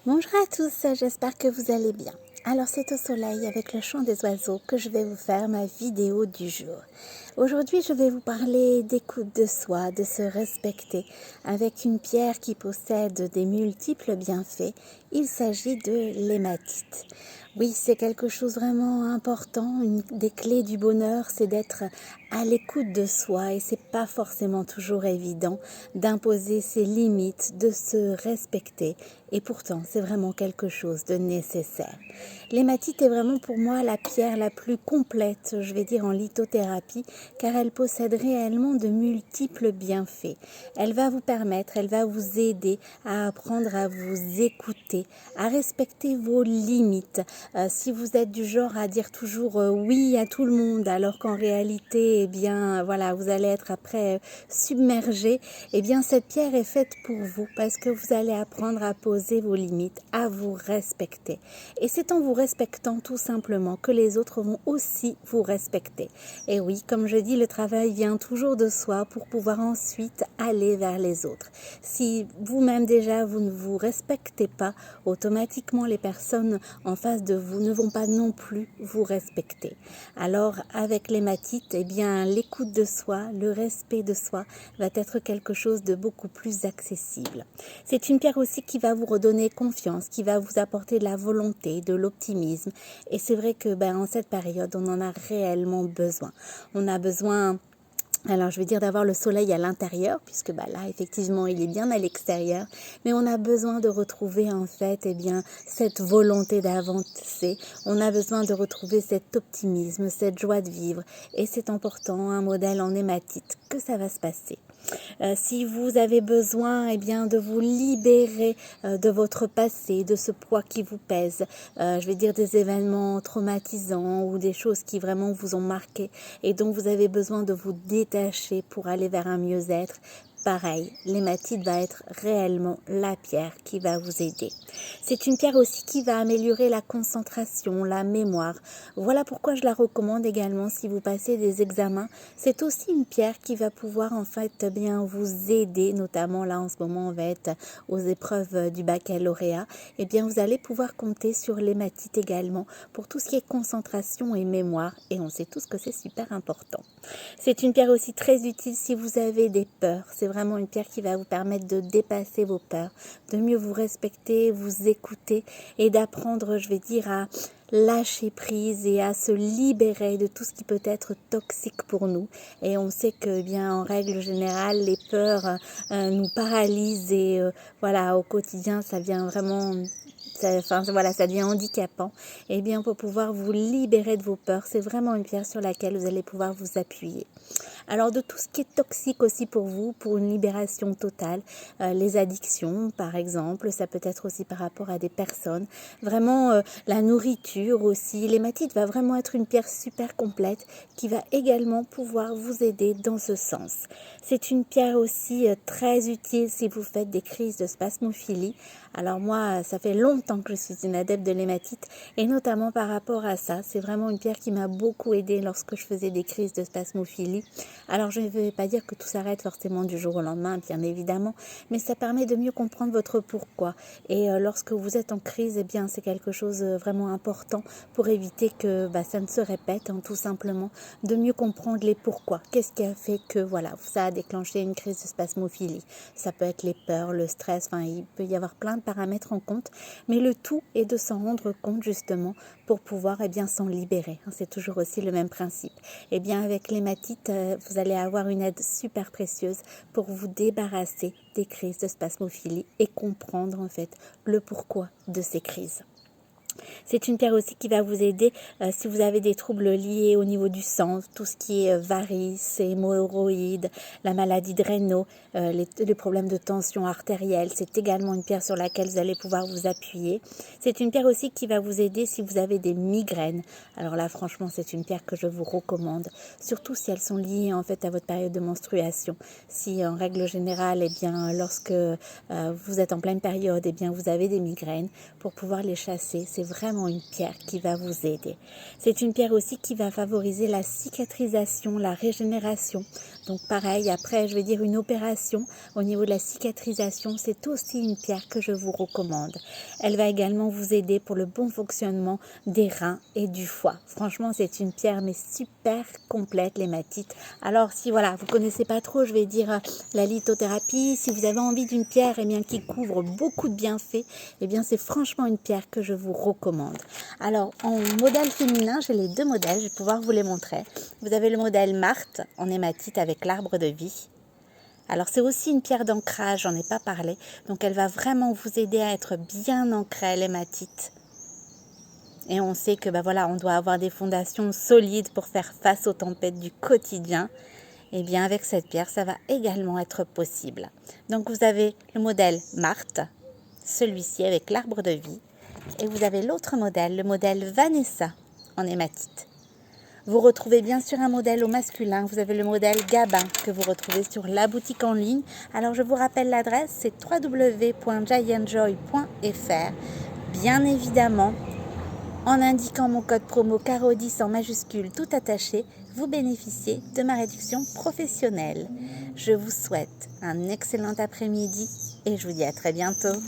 Bonjour à tous, j'espère que vous allez bien. Alors c'est au soleil avec le chant des oiseaux que je vais vous faire ma vidéo du jour. Aujourd'hui je vais vous parler d'écoute de soi, de se respecter avec une pierre qui possède des multiples bienfaits. Il s'agit de l'hématite. Oui, c'est quelque chose vraiment important. Une des clés du bonheur, c'est d'être à l'écoute de soi et c'est pas forcément toujours évident d'imposer ses limites, de se respecter. Et pourtant, c'est vraiment quelque chose de nécessaire. L'hématite est vraiment pour moi la pierre la plus complète, je vais dire en lithothérapie, car elle possède réellement de multiples bienfaits. Elle va vous permettre, elle va vous aider à apprendre à vous écouter, à respecter vos limites. Si vous êtes du genre à dire toujours oui à tout le monde, alors qu'en réalité, eh bien, voilà, vous allez être après submergé, eh bien, cette pierre est faite pour vous parce que vous allez apprendre à poser vos limites, à vous respecter. Et c'est en vous respectant tout simplement que les autres vont aussi vous respecter. Et oui, comme je dis, le travail vient toujours de soi pour pouvoir ensuite aller vers les autres. Si vous-même déjà vous ne vous respectez pas, automatiquement les personnes en face de vous ne vont pas non plus vous respecter. Alors avec l'hématite, eh bien l'écoute de soi, le respect de soi va être quelque chose de beaucoup plus accessible. C'est une pierre aussi qui va vous redonner confiance, qui va vous apporter de la volonté, de l'optimisme. Et c'est vrai que en cette période, on en a réellement besoin. On a besoin... Alors, je veux dire d'avoir le soleil à l'intérieur, puisque là, effectivement, il est bien à l'extérieur, mais on a besoin de retrouver, en fait, cette volonté d'avancer. On a besoin de retrouver cet optimisme, cette joie de vivre, et c'est important, un modèle en hématite, que ça va se passer. Si vous avez besoin de vous libérer de votre passé, de ce poids qui vous pèse, je vais dire des événements traumatisants ou des choses qui vraiment vous ont marqué et dont vous avez besoin de vous détacher pour aller vers un mieux-être, pareil, l'hématite va être réellement la pierre qui va vous aider. C'est une pierre aussi qui va améliorer la concentration, la mémoire. Voilà pourquoi je la recommande également si vous passez des examens. C'est aussi une pierre qui va pouvoir en fait bien vous aider, notamment là en ce moment on va être aux épreuves du baccalauréat. Et bien vous allez pouvoir compter sur l'hématite également pour tout ce qui est concentration et mémoire. Et on sait tous que c'est super important. C'est une pierre aussi très utile si vous avez des peurs. C'est vraiment une pierre qui va vous permettre de dépasser vos peurs, de mieux vous respecter, vous écouter et d'apprendre, je vais dire, à lâcher prise et à se libérer de tout ce qui peut être toxique pour nous. Et on sait que, en règle générale, les peurs nous paralysent et au quotidien, ça vient vraiment... ça devient handicapant. Et bien, pour pouvoir vous libérer de vos peurs, c'est vraiment une pierre sur laquelle vous allez pouvoir vous appuyer. Alors, de tout ce qui est toxique aussi pour vous, pour une libération totale, les addictions, par exemple, ça peut être aussi par rapport à des personnes. Vraiment, la nourriture aussi. L'hématite va vraiment être une pierre super complète qui va également pouvoir vous aider dans ce sens. C'est une pierre aussi très utile si vous faites des crises de spasmophilie. Alors moi, ça fait longtemps que je suis une adepte de l'hématite et notamment par rapport à ça, c'est vraiment une pierre qui m'a beaucoup aidée lorsque je faisais des crises de spasmophilie. Alors je ne vais pas dire que tout s'arrête forcément du jour au lendemain, bien évidemment, mais ça permet de mieux comprendre votre pourquoi. Et lorsque vous êtes en crise, c'est quelque chose vraiment important pour éviter que ça ne se répète, tout simplement, de mieux comprendre les pourquoi. Qu'est-ce qui a fait que ça a déclenché une crise de spasmophilie? Ça peut être les peurs, le stress, il peut y avoir plein de paramètres en compte, mais le tout est de s'en rendre compte justement pour pouvoir s'en libérer. C'est toujours aussi le même principe. Avec l'hématite, vous allez avoir une aide super précieuse pour vous débarrasser des crises de spasmophilie et comprendre en fait le pourquoi de ces crises. C'est une pierre aussi qui va vous aider si vous avez des troubles liés au niveau du sang, tout ce qui est varices, hémorroïdes, la maladie de Raynaud, les problèmes de tension artérielle. C'est également une pierre sur laquelle vous allez pouvoir vous appuyer. C'est une pierre aussi qui va vous aider si vous avez des migraines. Alors là, franchement, c'est une pierre que je vous recommande, surtout si elles sont liées en fait à votre période de menstruation. Si en règle générale, lorsque vous êtes en pleine période, vous avez des migraines, pour pouvoir les chasser, c'est vraiment une pierre qui va vous aider. C'est une pierre aussi qui va favoriser la cicatrisation, la régénération. Donc pareil, après je vais dire une opération au niveau de la cicatrisation, c'est aussi une pierre que je vous recommande. Elle va également vous aider pour le bon fonctionnement des reins et du foie. Franchement, c'est une pierre mais super complète, l'hématite. Alors si voilà, vous connaissez pas trop, je vais dire la lithothérapie. Si vous avez envie d'une pierre bien, qui couvre beaucoup de bienfaits, bien c'est franchement une pierre que je vous recommande. Alors en modèle féminin, j'ai les deux modèles, je vais pouvoir vous les montrer. Vous avez le modèle Marthe en hématite avec l'arbre de vie. Alors c'est aussi une pierre d'ancrage, j'en ai pas parlé, donc elle va vraiment vous aider à être bien ancrée, l'hématite. Et on sait que voilà, on doit avoir des fondations solides pour faire face aux tempêtes du quotidien. Et bien avec cette pierre, ça va également être possible. Donc vous avez le modèle Marthe, celui-ci avec l'arbre de vie. Et vous avez l'autre modèle, le modèle Vanessa en hématite. Vous retrouvez bien sûr un modèle au masculin. Vous avez le modèle Gabin que vous retrouvez sur la boutique en ligne. Alors je vous rappelle l'adresse, c'est www.giantjoy.fr. Bien évidemment, en indiquant mon code promo CARO10 en majuscule tout attaché, vous bénéficiez de ma réduction professionnelle. Je vous souhaite un excellent après-midi et je vous dis à très bientôt.